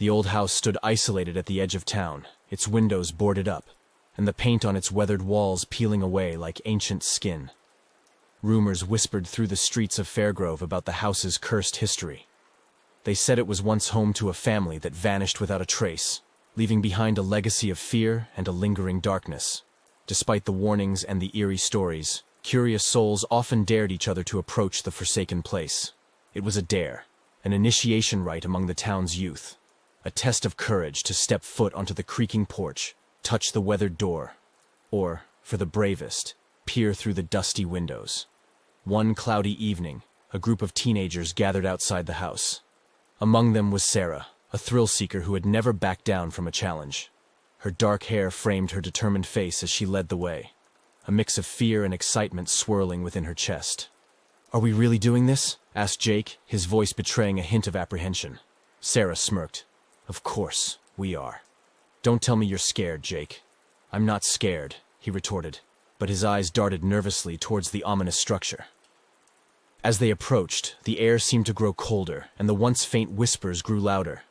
The old house stood isolated at the edge of town, its windows boarded up, and the paint on its weathered walls peeling away like ancient skin. Rumors whispered through the streets of Fairgrove about the house's cursed history. They said it was once home to a family that vanished without a trace, leaving behind a legacy of fear and a lingering darkness. Despite the warnings and the eerie stories, curious souls often dared each other to approach the forsaken place. It was a dare, an initiation rite among the town's youth, a test of courage to step foot onto the creaking porch, touch the weathered door, or, for the bravest, peer through the dusty windows. One cloudy evening, a group of teenagers gathered outside the house. Among them was Sarah, a thrill-seeker who had never backed down from a challenge. Her dark hair framed her determined face as she led the way, a mix of fear and excitement swirling within her chest. "Are we really doing this?" asked Jake, his voice betraying a hint of apprehension. Sarah smirked. "Of course, we are." "Don't tell me you're scared, Jake." "I'm not scared," he retorted, but his eyes darted nervously towards the ominous structure. As they approached, the air seemed to grow colder, and the once faint whispers grew louder.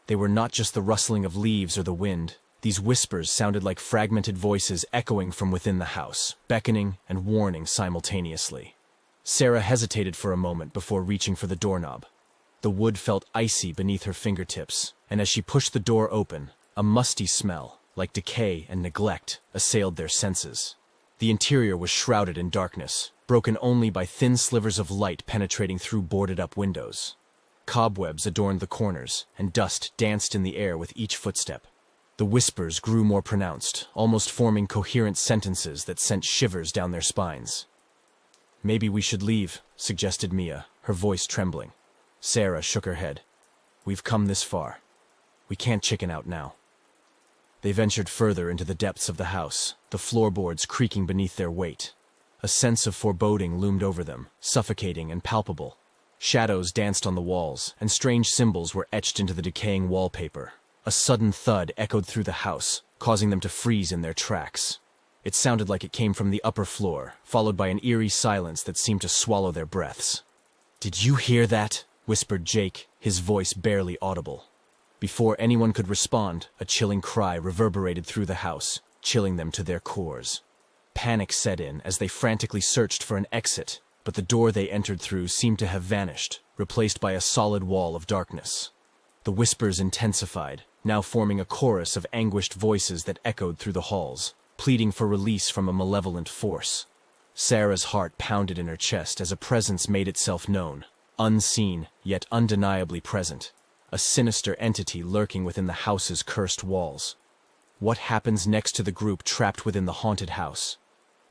They were not just the rustling of leaves or the wind. These whispers sounded like fragmented voices echoing from within the house, beckoning and warning simultaneously. Sarah hesitated for a moment before reaching for the doorknob. The wood felt icy beneath her fingertips, and as she pushed the door open, a musty smell, like decay and neglect, assailed their senses. The interior was shrouded in darkness, broken only by thin slivers of light penetrating through boarded-up windows. Cobwebs adorned the corners, and dust danced in the air with each footstep. The whispers grew more pronounced, almost forming coherent sentences that sent shivers down their spines. "Maybe we should leave," suggested Mia, her voice trembling. Sarah shook her head. "We've come this far. We can't chicken out now." They ventured further into the depths of the house, the floorboards creaking beneath their weight. A sense of foreboding loomed over them, suffocating and palpable. Shadows danced on the walls, and strange symbols were etched into the decaying wallpaper. A sudden thud echoed through the house, causing them to freeze in their tracks. It sounded like it came from the upper floor, followed by an eerie silence that seemed to swallow their breaths. "Did you hear that?" whispered Jake, his voice barely audible. Before anyone could respond, a chilling cry reverberated through the house, chilling them to their cores. Panic set in as they frantically searched for an exit, but the door they entered through seemed to have vanished, replaced by a solid wall of darkness. The whispers intensified, now forming a chorus of anguished voices that echoed through the halls, pleading for release from a malevolent force. Sarah's heart pounded in her chest as a presence made itself known, unseen yet undeniably present, a sinister entity lurking within the house's cursed walls. What happens next to the group trapped within the haunted house?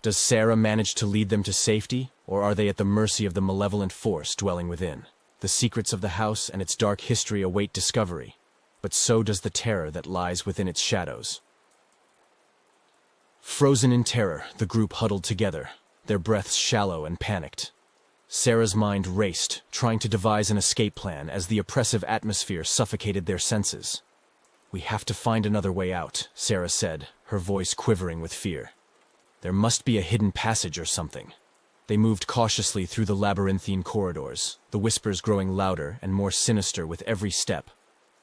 Does Sarah manage to lead them to safety, or are they at the mercy of the malevolent force dwelling within? The secrets of the house and its dark history await discovery, but so does the terror that lies within its shadows. Frozen in terror, the group huddled together, their breaths shallow and panicked. Sarah's mind raced, trying to devise an escape plan as the oppressive atmosphere suffocated their senses. "We have to find another way out," Sarah said, her voice quivering with fear. "There must be a hidden passage or something." They moved cautiously through the labyrinthine corridors, the whispers growing louder and more sinister with every step.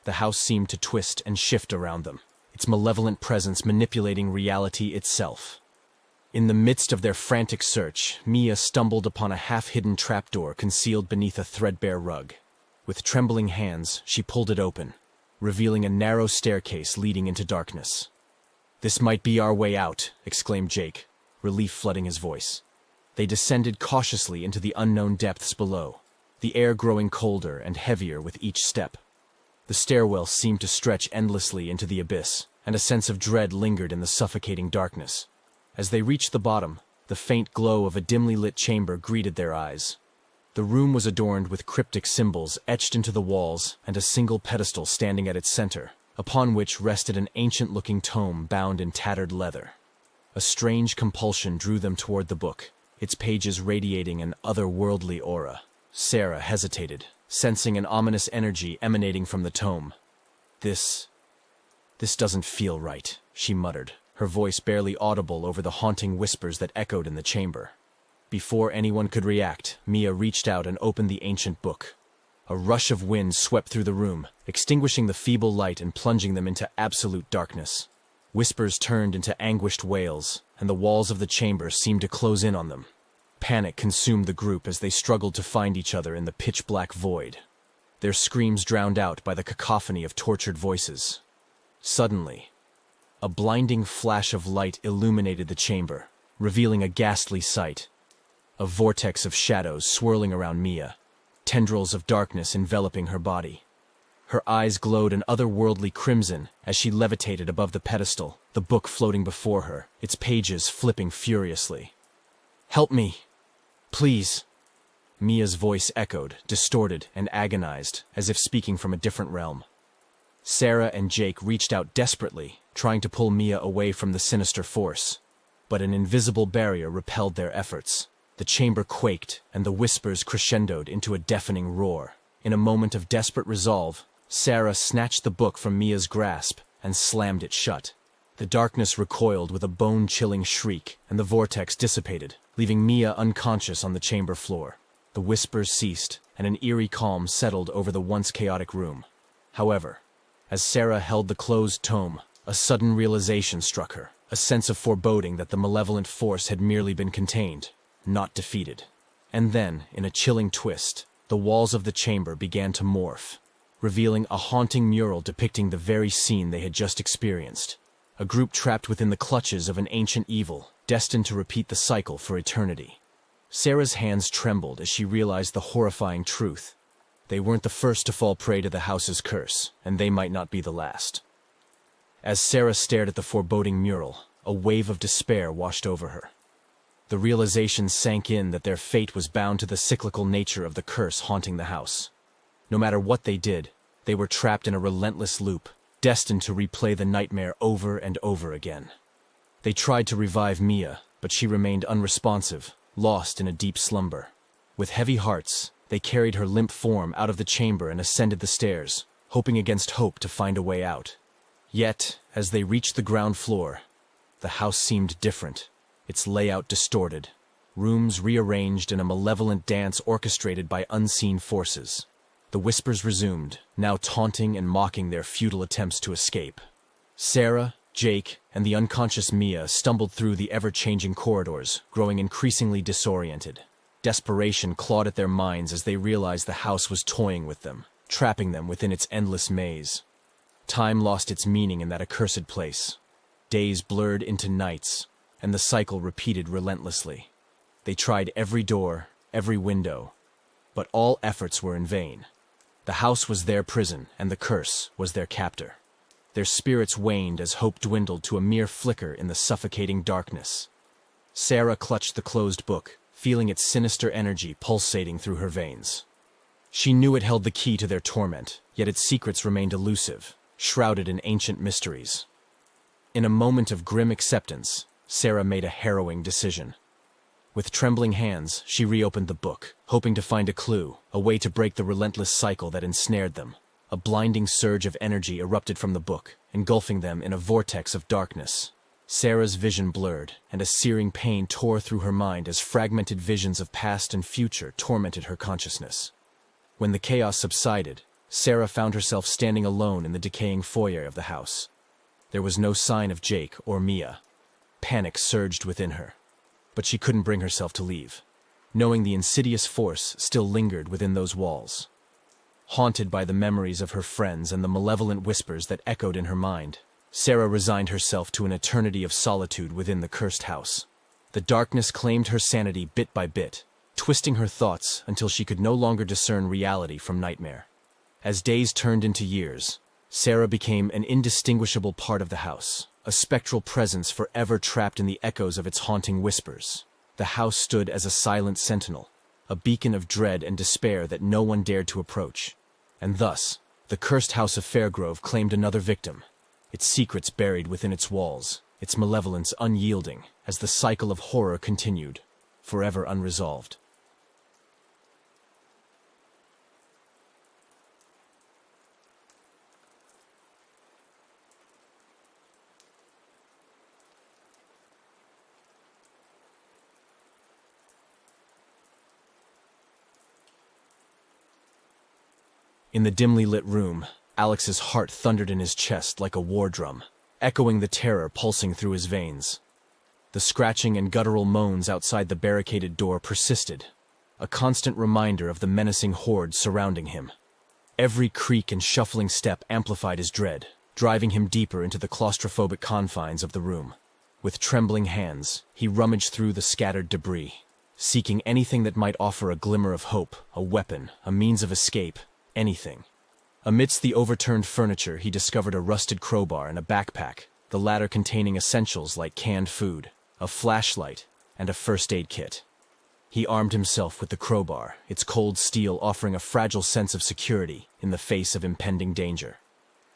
The house seemed to twist and shift around them, its malevolent presence manipulating reality itself. In the midst of their frantic search, Mia stumbled upon a half-hidden trapdoor concealed beneath a threadbare rug. With trembling hands, she pulled it open, revealing a narrow staircase leading into darkness. "This might be our way out," exclaimed Jake, relief flooding his voice. They descended cautiously into the unknown depths below, the air growing colder and heavier with each step. The stairwell seemed to stretch endlessly into the abyss, and a sense of dread lingered in the suffocating darkness. As they reached the bottom, the faint glow of a dimly lit chamber greeted their eyes. The room was adorned with cryptic symbols etched into the walls and a single pedestal standing at its center, upon which rested an ancient-looking tome bound in tattered leather. A strange compulsion drew them toward the book, its pages radiating an otherworldly aura. Sarah hesitated, sensing an ominous energy emanating from the tome. This doesn't feel right," she muttered, her voice barely audible over the haunting whispers that echoed in the chamber. Before anyone could react, Mia reached out and opened the ancient book. A rush of wind swept through the room, extinguishing the feeble light and plunging them into absolute darkness. Whispers turned into anguished wails, and the walls of the chamber seemed to close in on them. Panic consumed the group as they struggled to find each other in the pitch-black void, their screams drowned out by the cacophony of tortured voices. Suddenly, a blinding flash of light illuminated the chamber, revealing a ghastly sight. A vortex of shadows swirling around Mia, tendrils of darkness enveloping her body. Her eyes glowed an otherworldly crimson as she levitated above the pedestal, the book floating before her, its pages flipping furiously. "Help me! Please!" Mia's voice echoed, distorted and agonized, as if speaking from a different realm. Sarah and Jake reached out desperately, trying to pull Mia away from the sinister force. But an invisible barrier repelled their efforts. The chamber quaked, and the whispers crescendoed into a deafening roar. In a moment of desperate resolve, Sarah snatched the book from Mia's grasp and slammed it shut. The darkness recoiled with a bone-chilling shriek, and the vortex dissipated, leaving Mia unconscious on the chamber floor. The whispers ceased, and an eerie calm settled over the once chaotic room. However, as Sarah held the closed tome, a sudden realization struck her, a sense of foreboding that the malevolent force had merely been contained, not defeated. And then, in a chilling twist, the walls of the chamber began to morph, revealing a haunting mural depicting the very scene they had just experienced. A group trapped within the clutches of an ancient evil, destined to repeat the cycle for eternity. Sarah's hands trembled as she realized the horrifying truth. They weren't the first to fall prey to the house's curse, and they might not be the last. As Sarah stared at the foreboding mural, a wave of despair washed over her. The realization sank in that their fate was bound to the cyclical nature of the curse haunting the house. No matter what they did, they were trapped in a relentless loop, destined to replay the nightmare over and over again. They tried to revive Mia, but she remained unresponsive, lost in a deep slumber. With heavy hearts, they carried her limp form out of the chamber and ascended the stairs, hoping against hope to find a way out. Yet, as they reached the ground floor, the house seemed different, its layout distorted, rooms rearranged in a malevolent dance orchestrated by unseen forces. The whispers resumed, now taunting and mocking their futile attempts to escape. Sarah, Jake, and the unconscious Mia stumbled through the ever-changing corridors, growing increasingly disoriented. Desperation clawed at their minds as they realized the house was toying with them, trapping them within its endless maze. Time lost its meaning in that accursed place. Days blurred into nights, and the cycle repeated relentlessly. They tried every door, every window, but all efforts were in vain. The house was their prison, and the curse was their captor. Their spirits waned as hope dwindled to a mere flicker in the suffocating darkness. Sarah clutched the closed book, feeling its sinister energy pulsating through her veins. She knew it held the key to their torment, yet its secrets remained elusive, shrouded in ancient mysteries. In a moment of grim acceptance, Sarah made a harrowing decision. With trembling hands, she reopened the book, hoping to find a clue, a way to break the relentless cycle that ensnared them. A blinding surge of energy erupted from the book, engulfing them in a vortex of darkness. Sarah's vision blurred, and a searing pain tore through her mind as fragmented visions of past and future tormented her consciousness. When the chaos subsided, Sarah found herself standing alone in the decaying foyer of the house. There was no sign of Jake or Mia. Panic surged within her, but she couldn't bring herself to leave, knowing the insidious force still lingered within those walls. Haunted by the memories of her friends and the malevolent whispers that echoed in her mind, Sarah resigned herself to an eternity of solitude within the cursed house. The darkness claimed her sanity bit by bit, twisting her thoughts until she could no longer discern reality from nightmare. As days turned into years, Sarah became an indistinguishable part of the house, a spectral presence forever trapped in the echoes of its haunting whispers. The house stood as a silent sentinel, a beacon of dread and despair that no one dared to approach. And thus, the cursed house of Fairgrove claimed another victim, its secrets buried within its walls, its malevolence unyielding as the cycle of horror continued, forever unresolved. In the dimly lit room, Alex's heart thundered in his chest like a war drum, echoing the terror pulsing through his veins. The scratching and guttural moans outside the barricaded door persisted, a constant reminder of the menacing horde surrounding him. Every creak and shuffling step amplified his dread, driving him deeper into the claustrophobic confines of the room. With trembling hands, he rummaged through the scattered debris, seeking anything that might offer a glimmer of hope, a weapon, a means of escape, anything. Amidst the overturned furniture, he discovered a rusted crowbar and a backpack, the latter containing essentials like canned food, a flashlight, and a first aid kit. He armed himself with the crowbar, its cold steel offering a fragile sense of security in the face of impending danger.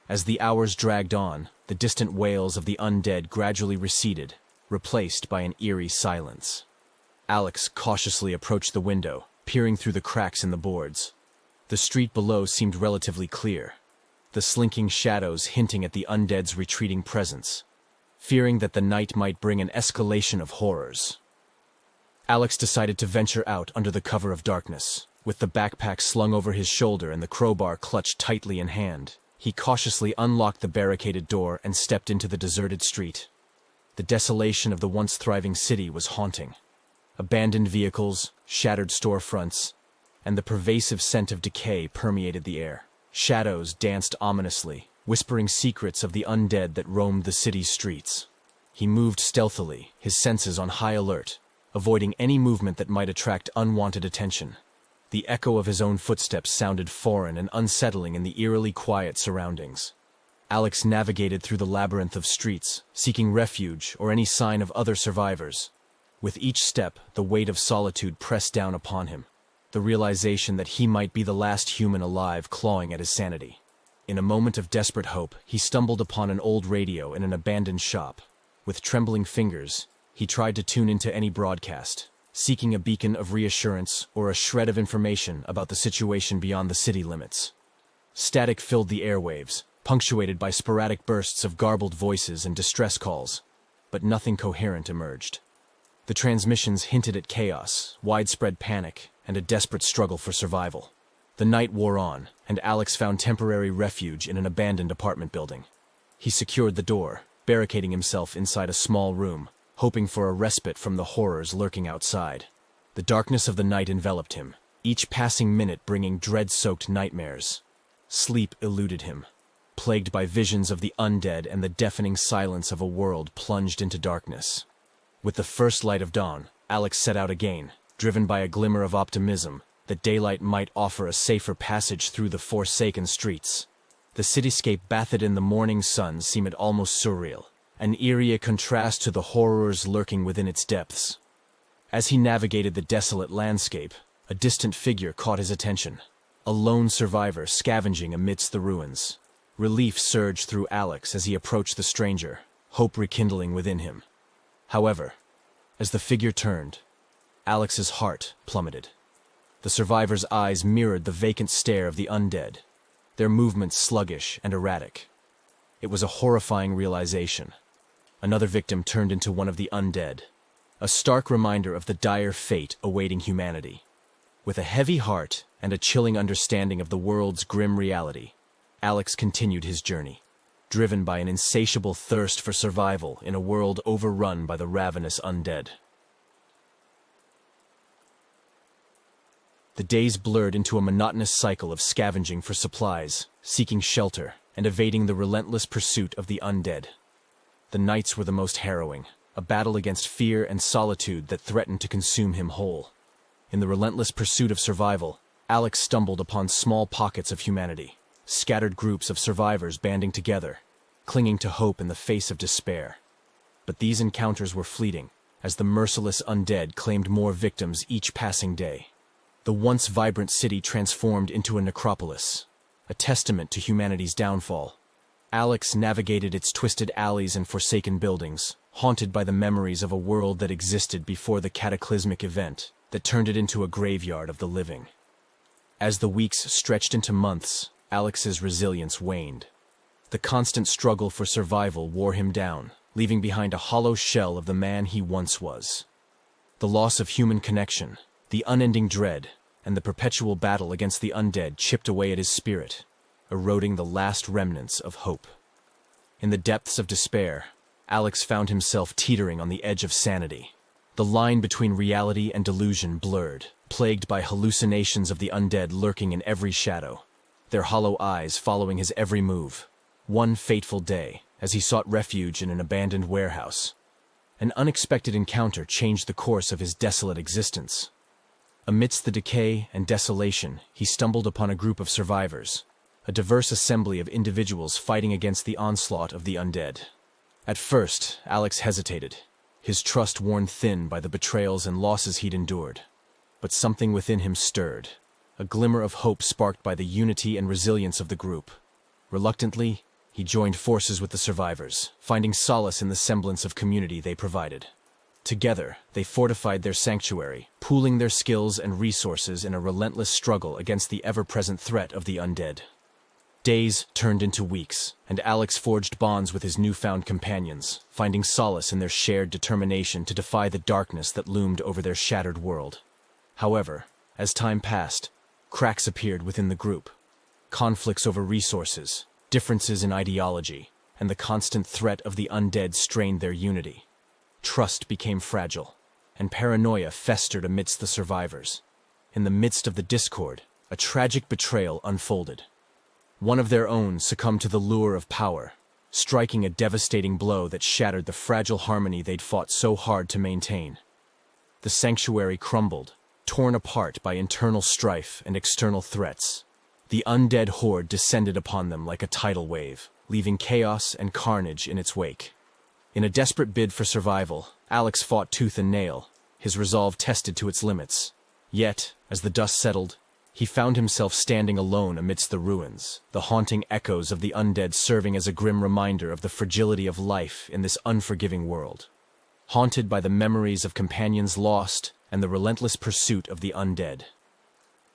As the hours dragged on, the distant wails of the undead gradually receded, replaced by an eerie silence. Alex cautiously approached the window, peering through the cracks in the boards. The street below seemed relatively clear, the slinking shadows hinting at the undead's retreating presence. Fearing that the night might bring an escalation of horrors, Alex decided to venture out under the cover of darkness. With the backpack slung over his shoulder and the crowbar clutched tightly in hand, he cautiously unlocked the barricaded door and stepped into the deserted street. The desolation of the once thriving city was haunting. Abandoned vehicles, shattered storefronts, and the pervasive scent of decay permeated the air. Shadows danced ominously, whispering secrets of the undead that roamed the city's streets. He moved stealthily, his senses on high alert, avoiding any movement that might attract unwanted attention. The echo of his own footsteps sounded foreign and unsettling in the eerily quiet surroundings. Alex navigated through the labyrinth of streets, seeking refuge or any sign of other survivors. With each step, the weight of solitude pressed down upon him, the realization that he might be the last human alive clawing at his sanity. In a moment of desperate hope, he stumbled upon an old radio in an abandoned shop. With trembling fingers, he tried to tune into any broadcast, seeking a beacon of reassurance or a shred of information about the situation beyond the city limits. Static filled the airwaves, punctuated by sporadic bursts of garbled voices and distress calls, but nothing coherent emerged. The transmissions hinted at chaos, widespread panic, and a desperate struggle for survival. The night wore on, and Alex found temporary refuge in an abandoned apartment building. He secured the door, barricading himself inside a small room, hoping for a respite from the horrors lurking outside. The darkness of the night enveloped him, each passing minute bringing dread-soaked nightmares. Sleep eluded him, plagued by visions of the undead and the deafening silence of a world plunged into darkness. With the first light of dawn, Alex set out again, driven by a glimmer of optimism that daylight might offer a safer passage through the forsaken streets. The cityscape bathed in the morning sun seemed almost surreal, an eerie contrast to the horrors lurking within its depths. As he navigated the desolate landscape, a distant figure caught his attention, a lone survivor scavenging amidst the ruins. Relief surged through Alex as he approached the stranger, hope rekindling within him. However, as the figure turned, Alex's heart plummeted. The survivor's eyes mirrored the vacant stare of the undead, their movements sluggish and erratic. It was a horrifying realization. Another victim turned into one of the undead, a stark reminder of the dire fate awaiting humanity. With a heavy heart and a chilling understanding of the world's grim reality, Alex continued his journey, driven by an insatiable thirst for survival in a world overrun by the ravenous undead. The days blurred into a monotonous cycle of scavenging for supplies, seeking shelter, and evading the relentless pursuit of the undead. The nights were the most harrowing, a battle against fear and solitude that threatened to consume him whole. In the relentless pursuit of survival, Alex stumbled upon small pockets of humanity, scattered groups of survivors banding together, clinging to hope in the face of despair. But these encounters were fleeting, as the merciless undead claimed more victims each passing day. The once vibrant city transformed into a necropolis, a testament to humanity's downfall. Alex navigated its twisted alleys and forsaken buildings, haunted by the memories of a world that existed before the cataclysmic event that turned it into a graveyard of the living. As the weeks stretched into months, Alex's resilience waned. The constant struggle for survival wore him down, leaving behind a hollow shell of the man he once was. The loss of human connection, the unending dread, and the perpetual battle against the undead chipped away at his spirit, eroding the last remnants of hope. In the depths of despair, Alex found himself teetering on the edge of sanity. The line between reality and delusion blurred, plagued by hallucinations of the undead lurking in every shadow, their hollow eyes following his every move. One fateful day, as he sought refuge in an abandoned warehouse, an unexpected encounter changed the course of his desolate existence. Amidst the decay and desolation, he stumbled upon a group of survivors, a diverse assembly of individuals fighting against the onslaught of the undead. At first, Alex hesitated, his trust worn thin by the betrayals and losses he'd endured. But something within him stirred, a glimmer of hope sparked by the unity and resilience of the group. Reluctantly, he joined forces with the survivors, finding solace in the semblance of community they provided. Together, they fortified their sanctuary, pooling their skills and resources in a relentless struggle against the ever-present threat of the undead. Days turned into weeks, and Alex forged bonds with his newfound companions, finding solace in their shared determination to defy the darkness that loomed over their shattered world. However, as time passed, cracks appeared within the group. Conflicts over resources, differences in ideology, and the constant threat of the undead strained their unity. Trust became fragile, and paranoia festered amidst the survivors. In the midst of the discord, a tragic betrayal unfolded. One of their own succumbed to the lure of power, striking a devastating blow that shattered the fragile harmony they'd fought so hard to maintain. The sanctuary crumbled, torn apart by internal strife and external threats. The undead horde descended upon them like a tidal wave, leaving chaos and carnage in its wake. In a desperate bid for survival, Alex fought tooth and nail, his resolve tested to its limits. Yet, as the dust settled, he found himself standing alone amidst the ruins, the haunting echoes of the undead serving as a grim reminder of the fragility of life in this unforgiving world. Haunted by the memories of companions lost and the relentless pursuit of the undead,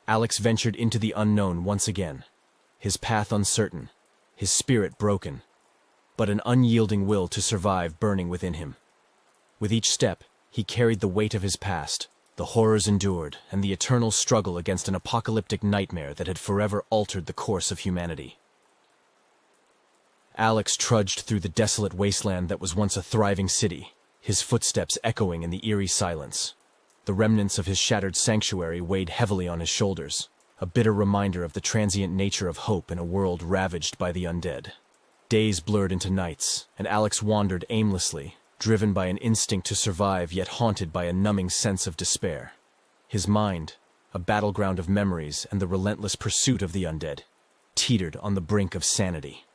Alex ventured into the unknown once again, his path uncertain, his spirit broken, but an unyielding will to survive burning within him. With each step, he carried the weight of his past, the horrors endured, and the eternal struggle against an apocalyptic nightmare that had forever altered the course of humanity. Alex trudged through the desolate wasteland that was once a thriving city, his footsteps echoing in the eerie silence. The remnants of his shattered sanctuary weighed heavily on his shoulders, a bitter reminder of the transient nature of hope in a world ravaged by the undead. Days blurred into nights, and Alex wandered aimlessly, driven by an instinct to survive yet haunted by a numbing sense of despair. His mind, a battleground of memories and the relentless pursuit of the undead, teetered on the brink of sanity.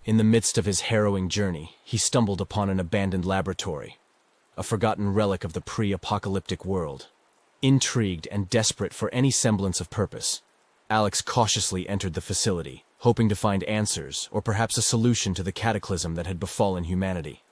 In the midst of his harrowing journey, he stumbled upon an abandoned laboratory, a forgotten relic of the pre-apocalyptic world. Intrigued and desperate for any semblance of purpose, Alex cautiously entered the facility, hoping to find answers or perhaps a solution to the cataclysm that had befallen humanity.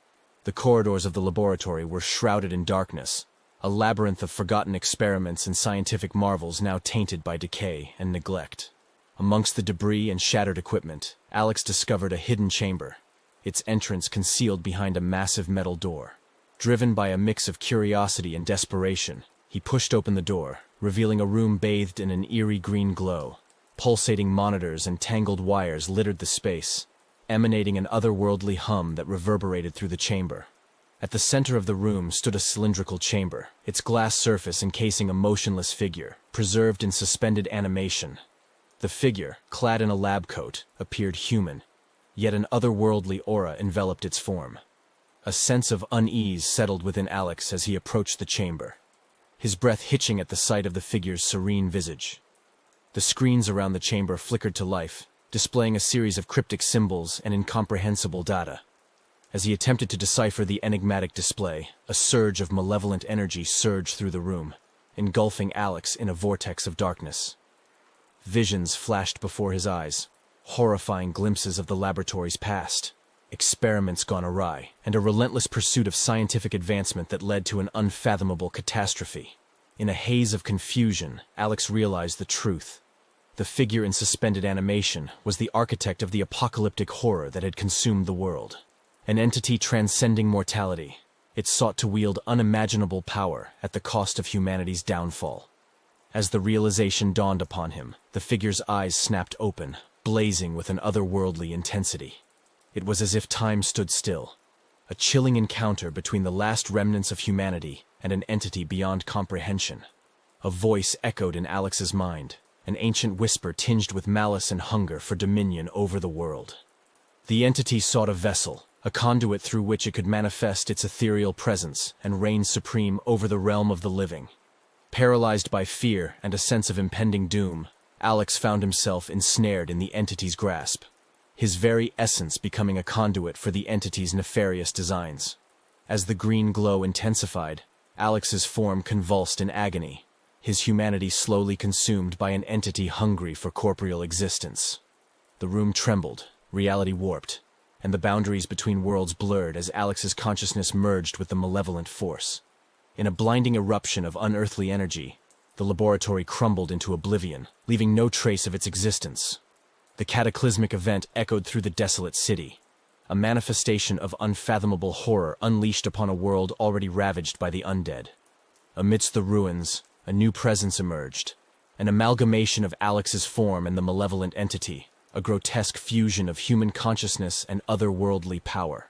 The corridors of the laboratory were shrouded in darkness, a labyrinth of forgotten experiments and scientific marvels now tainted by decay and neglect. Amongst the debris and shattered equipment, Alex discovered a hidden chamber, its entrance concealed behind a massive metal door. Driven by a mix of curiosity and desperation, he pushed open the door, revealing a room bathed in an eerie green glow. Pulsating monitors and tangled wires littered the space, emanating an otherworldly hum that reverberated through the chamber. At the center of the room stood a cylindrical chamber, its glass surface encasing a motionless figure, preserved in suspended animation. The figure, clad in a lab coat, appeared human, yet an otherworldly aura enveloped its form. A sense of unease settled within Alex as he approached the chamber, his breath hitching at the sight of the figure's serene visage. The screens around the chamber flickered to life, displaying a series of cryptic symbols and incomprehensible data. As he attempted to decipher the enigmatic display, a surge of malevolent energy surged through the room, engulfing Alex in a vortex of darkness. Visions flashed before his eyes, horrifying glimpses of the laboratory's past, experiments gone awry, and a relentless pursuit of scientific advancement that led to an unfathomable catastrophe. In a haze of confusion, Alex realized the truth. The figure in suspended animation was the architect of the apocalyptic horror that had consumed the world. An entity transcending mortality, it sought to wield unimaginable power at the cost of humanity's downfall. As the realization dawned upon him, the figure's eyes snapped open, blazing with an otherworldly intensity. It was as if time stood still, a chilling encounter between the last remnants of humanity and an entity beyond comprehension. A voice echoed in Alex's mind, an ancient whisper tinged with malice and hunger for dominion over the world. The entity sought a vessel, a conduit through which it could manifest its ethereal presence and reign supreme over the realm of the living. Paralyzed by fear and a sense of impending doom, Alex found himself ensnared in the entity's grasp, his very essence becoming a conduit for the entity's nefarious designs. As the green glow intensified, Alex's form convulsed in agony, his humanity slowly consumed by an entity hungry for corporeal existence. The room trembled, reality warped, and the boundaries between worlds blurred as Alex's consciousness merged with the malevolent force. In a blinding eruption of unearthly energy, the laboratory crumbled into oblivion, leaving no trace of its existence. The cataclysmic event echoed through the desolate city, a manifestation of unfathomable horror unleashed upon a world already ravaged by the undead. Amidst the ruins, a new presence emerged, an amalgamation of Alex's form and the malevolent entity, a grotesque fusion of human consciousness and otherworldly power.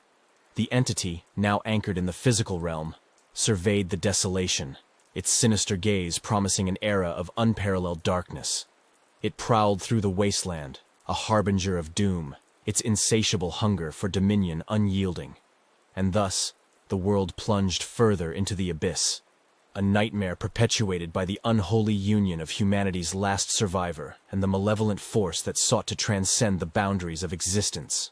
The entity, now anchored in the physical realm, surveyed the desolation, its sinister gaze promising an era of unparalleled darkness. It prowled through the wasteland, a harbinger of doom, its insatiable hunger for dominion unyielding. And thus, the world plunged further into the abyss, a nightmare perpetuated by the unholy union of humanity's last survivor and the malevolent force that sought to transcend the boundaries of existence.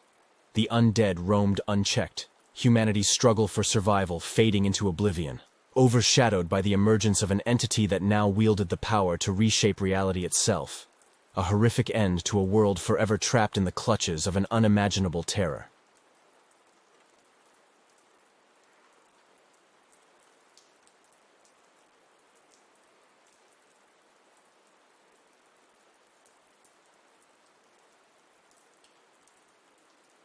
The undead roamed unchecked, humanity's struggle for survival fading into oblivion, overshadowed by the emergence of an entity that now wielded the power to reshape reality itself. A horrific end to a world forever trapped in the clutches of an unimaginable terror.